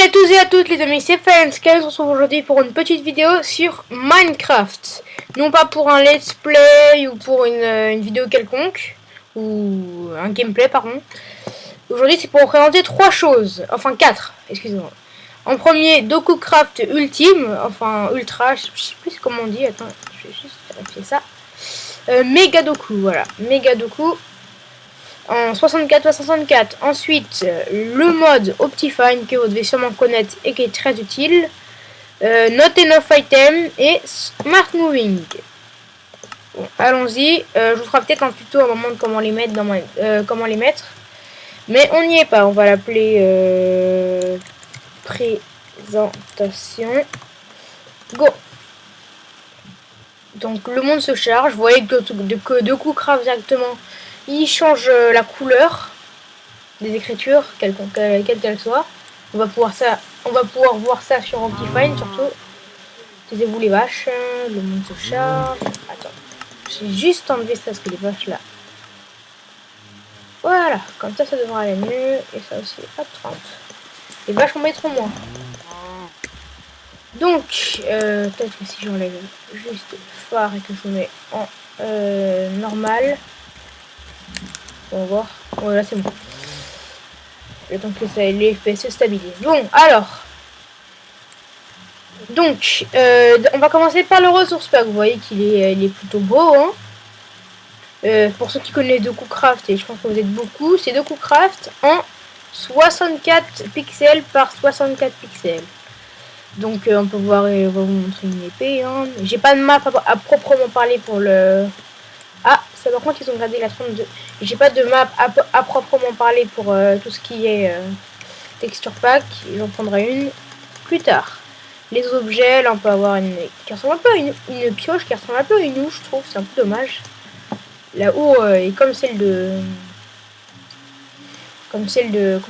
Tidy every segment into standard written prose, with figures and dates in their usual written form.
Salut à tous et à toutes les amis, c'est Fansky. On se retrouve aujourd'hui pour une petite vidéo sur Minecraft. Non pas pour un let's play ou pour une vidéo quelconque, ou un gameplay pardon. Aujourd'hui c'est pour vous présenter trois choses, enfin quatre, excusez-moi. En premier, DokuCraft Ultime, enfin Ultra, je sais plus comment on dit, attends, je vais juste vérifier ça. Mega Doku, voilà, Mega Doku. En 64 à 64. Ensuite, le mode Optifine que vous devez sûrement connaître et qui est très utile. Not Enough Item et Smart Moving. Bon, allons-y. Je vous ferai peut-être un tuto à un moment de comment les mettre dans comment les mettre. Mais on n'y est pas. On va l'appeler présentation. Go. Donc le monde se charge. Vous voyez que DokuCraft directement. Il change la couleur des écritures, quelle qu'elle soit. On va pouvoir voir ça sur Optifine surtout. Taisez-vous les vaches, le monde se charge. Attends, j'ai juste enlevé ça parce que les vaches là. Voilà, comme ça devrait aller mieux. Et ça aussi, hop, 30. Les vaches en mettront moins. Donc, peut-être que si j'enlève juste phare et que je mets en normal. On va voir. Voilà, c'est bon. Le temps que ça, les FPS se stabilisent. Bon, alors. Donc, on va commencer par le ressource pack. Vous voyez qu'il est, il est plutôt beau. Hein. Pour ceux qui connaissent DokuCraft, et je pense que vous êtes beaucoup, c'est DokuCraft en 64 pixels par 64 pixels. Donc, on peut voir, on va vous montrer une épée. Hein. J'ai pas de map à proprement parler pour le... Ah, ça par contre ils ont gardé la 32. J'ai pas de map à proprement parler pour tout ce qui est texture pack. J'en prendrai une plus tard. Les objets, là on peut avoir une qui ressemble un peu à une pioche qui ressemble un peu à une housse, je trouve. C'est un peu dommage. La houe est comme celle de... Comment ça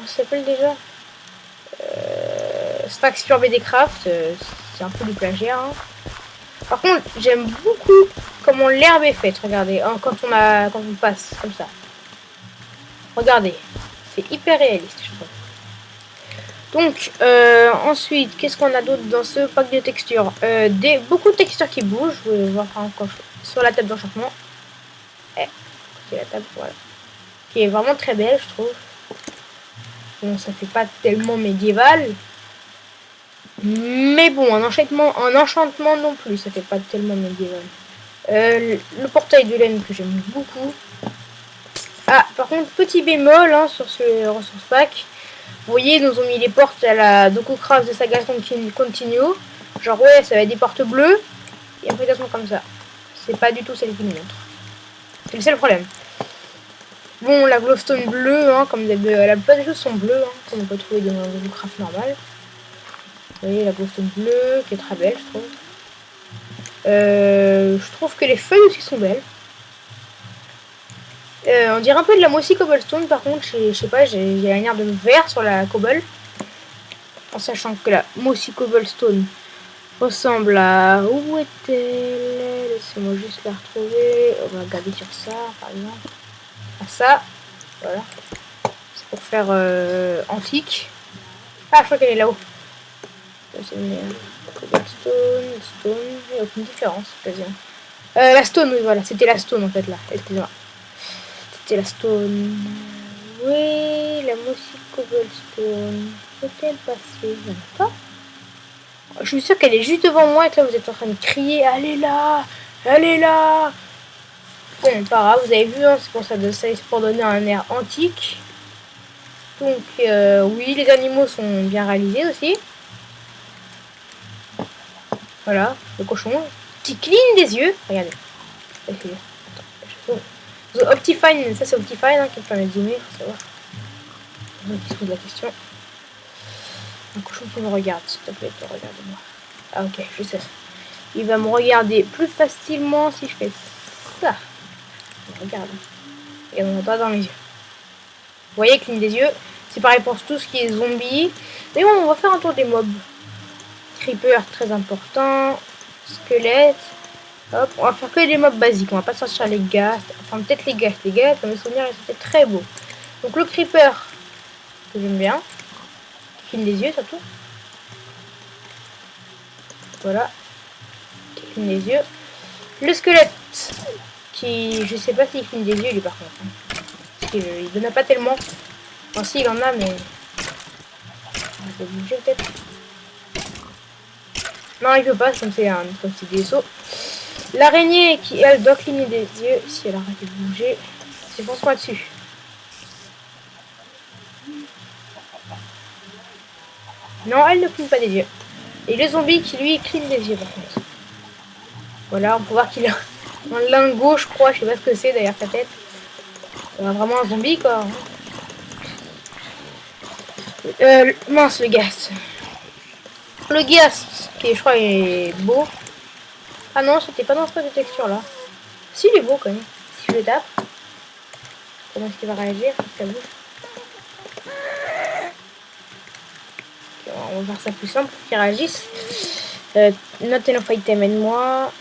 s'appelle déjà Stax Pure BD Craft. C'est un peu du plagiat. Hein. Par contre, j'aime beaucoup comment l'herbe est faite. Regardez, hein, quand on passe comme ça. Regardez, c'est hyper réaliste, je trouve. Donc, ensuite, qu'est-ce qu'on a d'autre dans ce pack de textures beaucoup de textures qui bougent. Vous pouvez voir sur la table d'enchantement. C'est la table, voilà. Qui est vraiment très belle, je trouve. Bon, ça fait pas tellement médiéval. Mais bon, un enchantement non plus, ça fait pas tellement médiéval. Le portail de laine que j'aime beaucoup. Ah, par contre, petit bémol hein, sur ce ressource pack. Vous voyez, ils nous ont mis les portes à la DokuCraft de Saga Continue. Genre, ouais, ça va être des portes bleues. Et en fait, elles sont comme ça. C'est pas du tout celle qui nous montre. C'est le seul problème. Bon, la glowstone bleue, hein, comme la plupart des choses sont bleues, hein, comme on peut trouver dans un DokuCraft normal. Vous voyez la glowstone bleue qui est très belle, je trouve. Je trouve que les feuilles aussi sont belles. On dirait un peu de la mossy cobblestone, par contre, je sais pas, j'ai un air de vert sur la cobble. En sachant que la mossy cobblestone ressemble à... Où est-elle? Laissez-moi juste la retrouver. On va regarder sur ça, par exemple. À ça, voilà. C'est pour faire antique. Ah, je crois qu'elle est là-haut. Cobblestone, stone, il n'y a aucune différence, quasiment. La stone, oui, voilà, c'était la stone en fait là, excusez-moi. C'était la stone. Oui, la mossy cobblestone. Peut-elle passer? Non, pas. Je suis sûre qu'elle est juste devant moi et que là vous êtes en train de crier, elle est là, elle est là. Bon, pas grave, vous avez vu, hein, c'est pour ça, c'est pour donner un air antique. Donc, oui, les animaux sont bien réalisés aussi. Voilà, le cochon qui cligne des yeux. Regardez. Attends, Optifine, ça c'est Optifine hein, qui me permet de zoomer, faut savoir. Qui se pose la question. Un cochon qui me regarde, s'il te plaît, regarde-moi. Ah ok, je sais. Il va me regarder plus facilement si je fais ça. Regarde. Et on va dans les yeux. Vous voyez, cligne des yeux. C'est pareil pour tout ce qui est zombie. Mais bon, on va faire un tour des mobs. Creeper très important, squelette, hop, on va faire que les mobs basiques, on va pas sortir les gars, enfin peut-être les gars, comme mes souvenirs, c'était très beau. Donc le creeper, que j'aime bien, qui filme des yeux surtout, Voilà. Qui cligne des yeux. Le squelette. Qui, je sais pas s'il cligne des yeux lui par contre. Parce qu'il en a pas tellement. Enfin si il en a mais... On va bouger peut-être. Non il peut pas, ça me fait un petit des sauts. L'araignée qui elle doit cligner des yeux. Si elle arrête de bouger. C'est Fonce-moi dessus. Non elle ne cligne pas des yeux. Et le zombie qui lui cligne des yeux par contre. Voilà, on peut voir qu'il a un lingot, je crois, je sais pas ce que c'est derrière sa tête. C'est vraiment un zombie quoi. Mince le gaz. Le gaz, qui je crois est beau. Ah non, c'était pas dans cette texture là. Si, il est beau quand même. Si je le tape. Comment est-ce qu'il va réagir? Ça bouge. On va faire ça plus simple pour qu'il réagisse. Not enough item, aide-moi.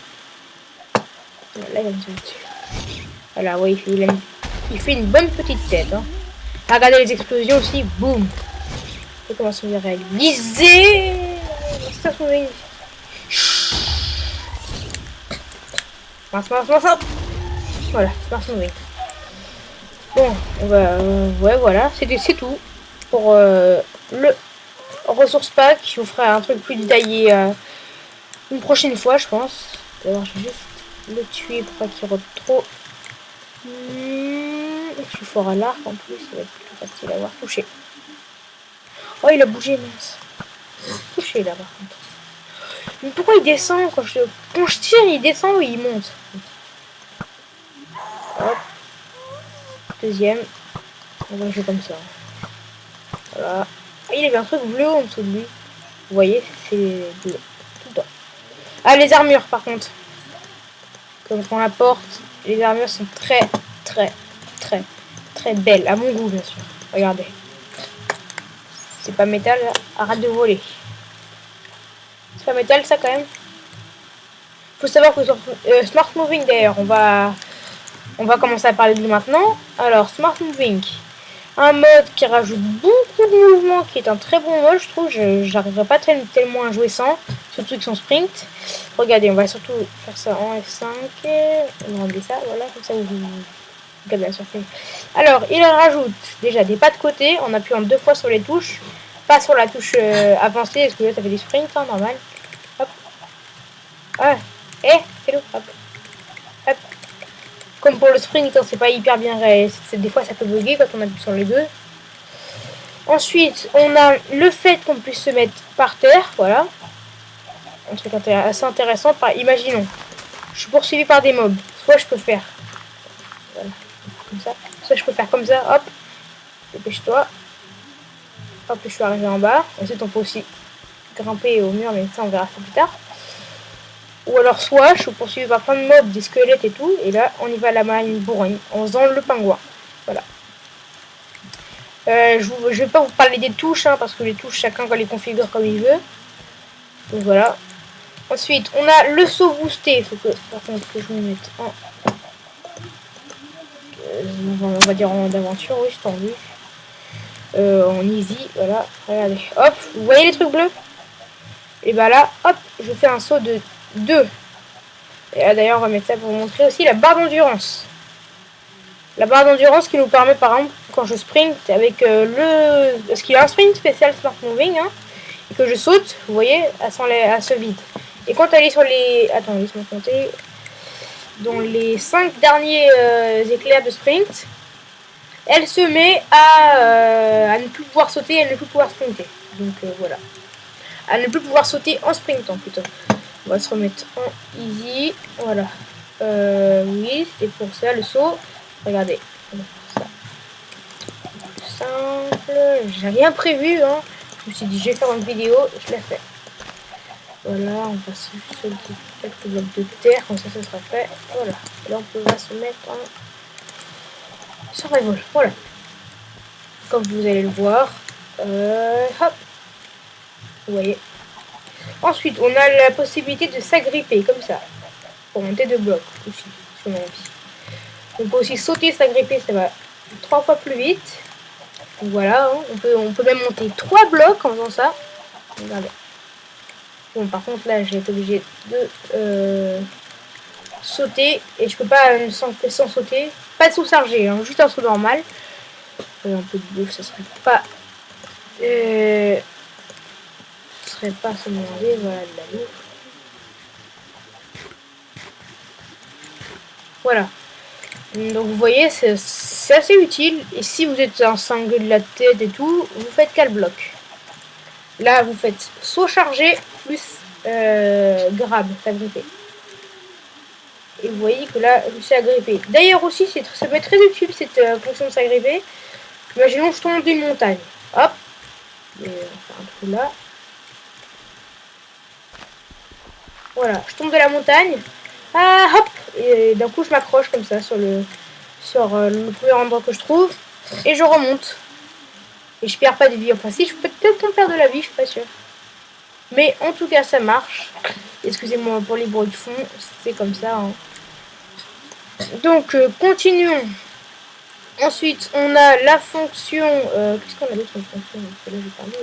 Là, il va me tirer dessus. Voilà, oui, il fait une bonne petite tête. Hein. Regardez les explosions aussi. Boum. Et comment ça va réaliser? Ça se met. Mince. Voilà, smart moving. Bon, on va, ouais, voilà, c'est tout pour le ressource pack. Je vous ferai un truc plus détaillé une prochaine fois, je pense. D'ailleurs, je vais juste le tuer pour pas qu'il rote trop. Je suis fort à l'arc en plus, ça va être plus facile à avoir. Touché. Oh, il a bougé, mince. Touché là par contre. Mais pourquoi il descend quand je tire, il descend ou il monte? Hop. Deuxième. On va jouer comme ça. Voilà. Ah, il avait un truc bleu en dessous de lui. Vous voyez, c'est bleu. Tout le temps. Ah, les armures par contre. Comme on la porte, les armures sont très belles. À mon goût, bien sûr. Regardez. C'est pas métal, là. Arrête de voler. C'est pas métal, ça, quand même. Faut savoir que sur Smart Moving, d'ailleurs, on va commencer à parler de lui maintenant. Alors, Smart Moving. Un mode qui rajoute beaucoup de mouvements, qui est un très bon mode, je trouve. J'arriverai pas tellement à jouer sans, surtout avec son sprint. Regardez, on va surtout faire ça en F5. On va enlever ça, voilà, comme ça vous regardez la surprise. Alors, il rajoute déjà des pas de côté en appuyant 2 fois sur les touches, pas sur la touche avancée, parce que là ça fait des sprints, hein, normal. Hop. Ah, hello, hop. Hop. Comme pour le sprint, hein, c'est pas hyper bien réalisé. Des fois ça peut bugger quand on appuie sur les deux. Ensuite, on a le fait qu'on puisse se mettre par terre, voilà. Un truc assez intéressant. Imaginons, je suis poursuivi par des mobs. Soit je peux faire, voilà, comme ça. Soit je peux faire comme ça, hop. Dépêche-toi. Hop, je suis arrivé en bas. Ensuite, on peut aussi grimper au mur, mais ça on verra ça plus tard. Ou alors soit je suis poursuivi par plein de mobs, des squelettes et tout, et là on y va à la marine bourrigne en faisant le pingouin. Voilà. Je vais pas vous parler des touches, hein, parce que les touches chacun les configure comme il veut. Donc voilà. Ensuite on a le saut boosté. Il faut que par contre que je me mette en on va dire en d'aventure, oui c'est tendu. En easy, voilà. Regardez. Hop, vous voyez les trucs bleus? Et bah là, hop, je fais un saut de 2. Et d'ailleurs, on va mettre ça pour vous montrer aussi la barre d'endurance. La barre d'endurance qui nous permet, par exemple, quand je sprint avec parce qu'il y a un sprint spécial Smart Moving, hein, et que je saute, vous voyez, à ce vide. Et quand elle est sur les... Attends, laisse-moi compter. Dans les 5 derniers éclairs de sprint, elle se met à ne plus pouvoir sauter, à ne plus pouvoir sprinter. Donc voilà. À ne plus pouvoir sauter en sprintant plutôt. On va se remettre en easy. Voilà. Oui, c'était pour ça le saut. Regardez. On va faire ça. Plus simple. J'ai rien prévu. Hein. Je me suis dit, je vais faire une vidéo. Je l'ai fait. Voilà. On va se sauter quelques blocs de terre. Comme ça, ça sera fait. Voilà. Et là, on va se mettre en survival. Voilà. Comme vous allez le voir. Hop. Vous voyez. Ensuite, on a la possibilité de s'agripper comme ça. Pour monter 2 blocs aussi, si on a envie. On peut aussi sauter, s'agripper, ça va 3 fois plus vite. Donc voilà, hein, on peut même monter 3 blocs en faisant ça. Regardez. Bon, par contre, là, j'ai été obligé de sauter. Et je peux pas sans sauter. Pas de saut chargé, hein, juste un saut normal. Un peu de bouffe, ça serait pas... ce serait pas se demander, voilà, de la bouffe. Voilà. Donc vous voyez, c'est assez utile. Et si vous êtes un cinglé de la tête et tout, vous faites qu'à le bloc. Là, vous faites saut chargé plus grab, s'agripper. Et vous voyez que là, je suis agrippé. D'ailleurs aussi, ça peut être très utile cette fonction de s'agripper. Imaginons que je tombe d'une montagne. Hop. Et on va faire un trou là. Voilà, je tombe de la montagne. Ah, hop. Et d'un coup, je m'accroche comme ça sur le premier endroit que je trouve. Et je remonte. Et je perds pas de vie. Enfin, si, je peux peut-être en perdre de la vie, je suis pas sûre. Mais en tout cas, ça marche. Excusez-moi pour les bruits de fond. C'est comme ça. Hein. Donc, continuons. Ensuite, on a la fonction... qu'est-ce qu'on a d'autre comme fonction? Là,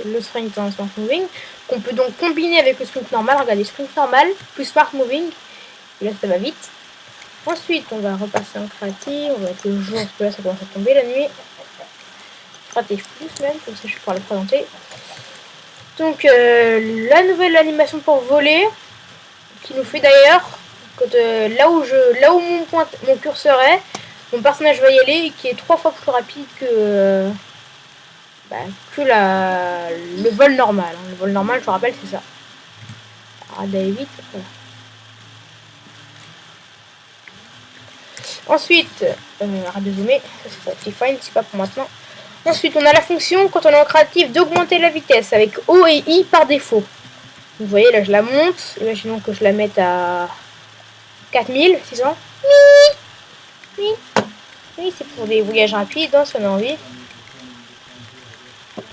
le sprint en smart moving. Qu'on peut donc combiner avec le sprint normal. Regardez, sprint normal plus smart moving. Et là, ça va vite. Ensuite, on va repasser en créatif. On va être le jour, parce que là, ça commence à tomber la nuit. Créatif plus même, comme ça je pourrais le présenter. Donc, la nouvelle animation pour voler. Qui nous fait d'ailleurs, là où mon curseur est, mon personnage va y aller et qui est 3 fois plus rapide que le vol normal. Hein. Le vol normal, je vous rappelle, c'est ça. Arrête d'aller vite. Voilà. Ensuite, arrête de zoomer, ça c'est Optifine, c'est pas pour maintenant. Ensuite, on a la fonction, quand on est en créatif, d'augmenter la vitesse avec O et I par défaut. Vous voyez, là je la monte. Imaginons que je la mette à 4600. Oui, c'est pour des voyages rapides, hein, si on a envie.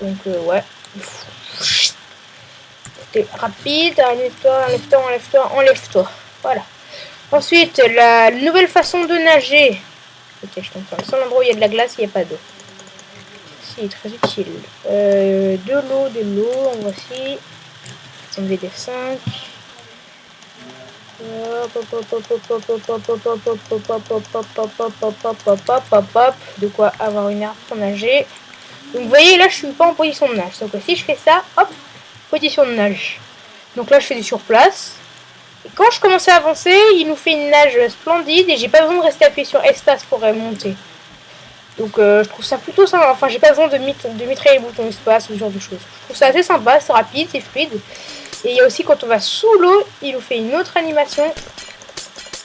Donc, ouais. T'es rapide, enlève-toi. Voilà. Ensuite, la nouvelle façon de nager. Ok, je tombe sur le seul endroit où il y a de la glace, il n'y a pas d'eau. C'est très utile. De l'eau, en voici. On va des 5. De quoi avoir une arme pour nager. Donc vous voyez là je suis pas en position de nage. Donc si je fais ça, hop, position de nage. Donc là je fais du surplace. Et quand je commence à avancer, il nous fait une nage splendide et j'ai pas besoin de rester appuyé sur espace pour remonter. Donc je trouve ça plutôt sympa. Enfin j'ai pas besoin de mitrer les boutons espace ou ce genre de choses. Je trouve ça assez sympa, c'est rapide, c'est fluide. Et il y a aussi quand on va sous l'eau, il nous fait une autre animation.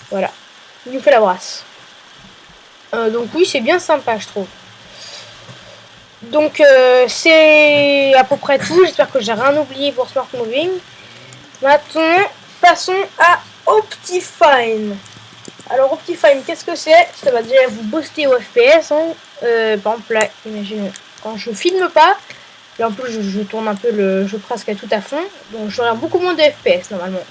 Voilà. Il nous fait la brasse. Donc oui, c'est bien sympa, je trouve. Donc c'est à peu près tout. J'espère que j'ai rien oublié pour Smart Moving. Maintenant, passons à Optifine. Alors Optifine, qu'est-ce que c'est? Ça va déjà vous booster au FPS. Hein. Par exemple, là, imaginez, quand je filme pas, et en plus je tourne un peu le jeu presque à tout à fond, donc j'aurai beaucoup moins de FPS normalement.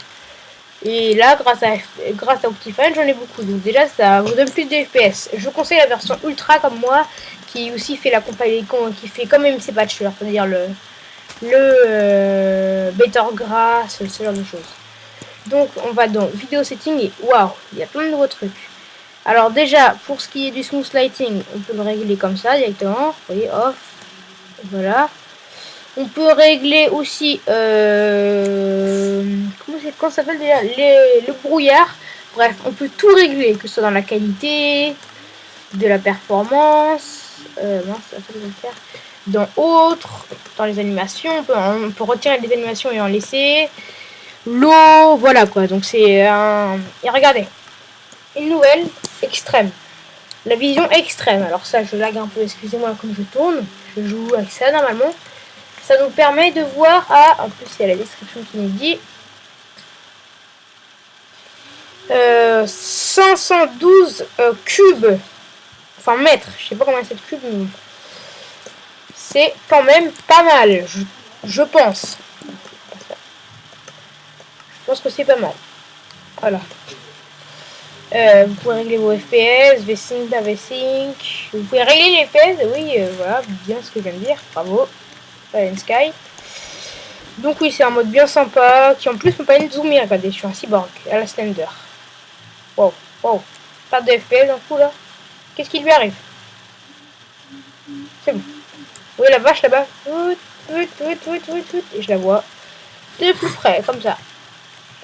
Et là, grâce à Optifine, j'en ai beaucoup. Donc déjà, ça vous donne plus de FPS. Je vous conseille la version ultra comme moi, qui aussi fait la compilation, qui fait comme MC Patcher, c'est-à-dire le Better Grass, ce genre de choses. Donc on va dans vidéo setting et waouh, il y a plein de nouveaux trucs. Alors déjà, pour ce qui est du smooth lighting, on peut le régler comme ça directement. Vous voyez, off. Voilà. On peut régler aussi comment ça s'appelle déjà, le brouillard. Bref, on peut tout régler, que ce soit dans la qualité, de la performance, non, ça va le faire. Dans autres, dans les animations, on peut retirer les animations et en laisser. L'eau, voilà quoi. Donc c'est un... Et regardez, une nouvelle extrême. La vision extrême. Alors ça, je lag un peu, excusez-moi, comme je tourne. Je joue avec ça normalement. Ça nous permet de voir en plus il y a la description qui nous dit 512 cubes, enfin mètres, je sais pas combien c'est de cubes, mais c'est quand même pas mal, je pense. Je pense que c'est pas mal. Voilà. Vous pouvez régler vos FPS, V-Sync, V-Sync. Vous pouvez régler les FPS, oui, voilà, bien ce que je viens de dire, bravo. Sky. Donc oui, c'est un mode bien sympa, qui en plus me permet de zoomer. Regardez, je suis un cyborg, à la Slender. Wow, wow. Pas de FPS d'un coup là. Qu'est-ce qui lui arrive? C'est bon. Oui, la vache là-bas. Et je la vois de plus près, comme ça.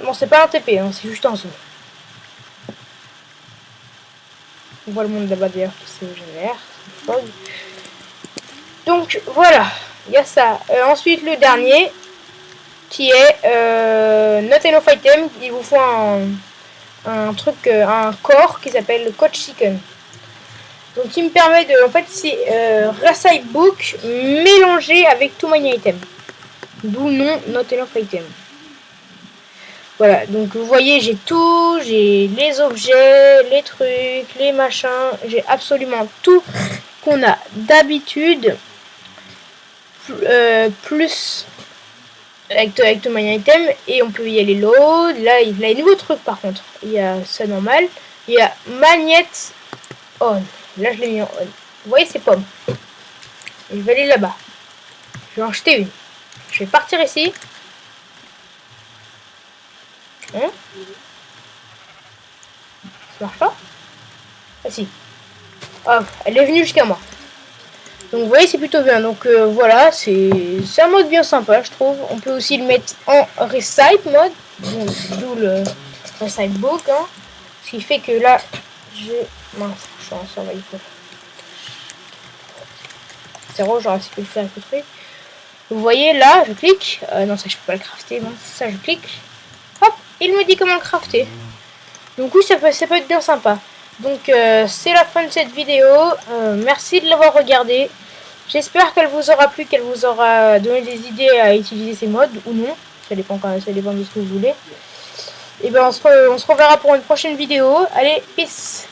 Bon, c'est pas un TP, hein, c'est juste un zoom. On voit le monde là-bas d'ailleurs qui se génère. Donc voilà, il y a ça. Ensuite, le dernier, qui est Not Enough Item. Il vous faut un truc, un corps qui s'appelle le Code Chicken. Donc qui me permet de, en fait, c'est Recipe Book mélangé avec tout my item. D'où le nom Not Enough Item. Voilà, donc vous voyez, j'ai tout, j'ai les objets, les trucs, les machins, j'ai absolument tout qu'on a d'habitude, plus avec tout my item, et on peut y aller load. Là, il y a les nouveaux trucs par contre. Il y a ça normal, il y a Magnette on. Là, je l'ai mis en on. Vous voyez ces pommes. Je vais aller là-bas. Je vais en jeter une. Je vais partir ici. Hein? Ça marche pas? Ah si. Oh, elle est venue jusqu'à moi. Donc vous voyez, c'est plutôt bien. Donc voilà, c'est un mode bien sympa, je trouve. On peut aussi le mettre en Recipe mode. D'où le Recipe Book. Hein. Ce qui fait que là, mince, je suis en survival. 0, j'aurais pu le faire avec le truc. Vous voyez là, je clique. Non, ça je peux pas le crafter. Mince. Ça je clique. Hop, il me dit comment le crafter. Donc oui, ça peut être bien sympa. Donc c'est la fin de cette vidéo. Merci de l'avoir regardé. J'espère qu'elle vous aura plu, qu'elle vous aura donné des idées à utiliser ces modes ou non. Ça dépend quand même, ça dépend de ce que vous voulez. Et ben on se reverra pour une prochaine vidéo. Allez, peace.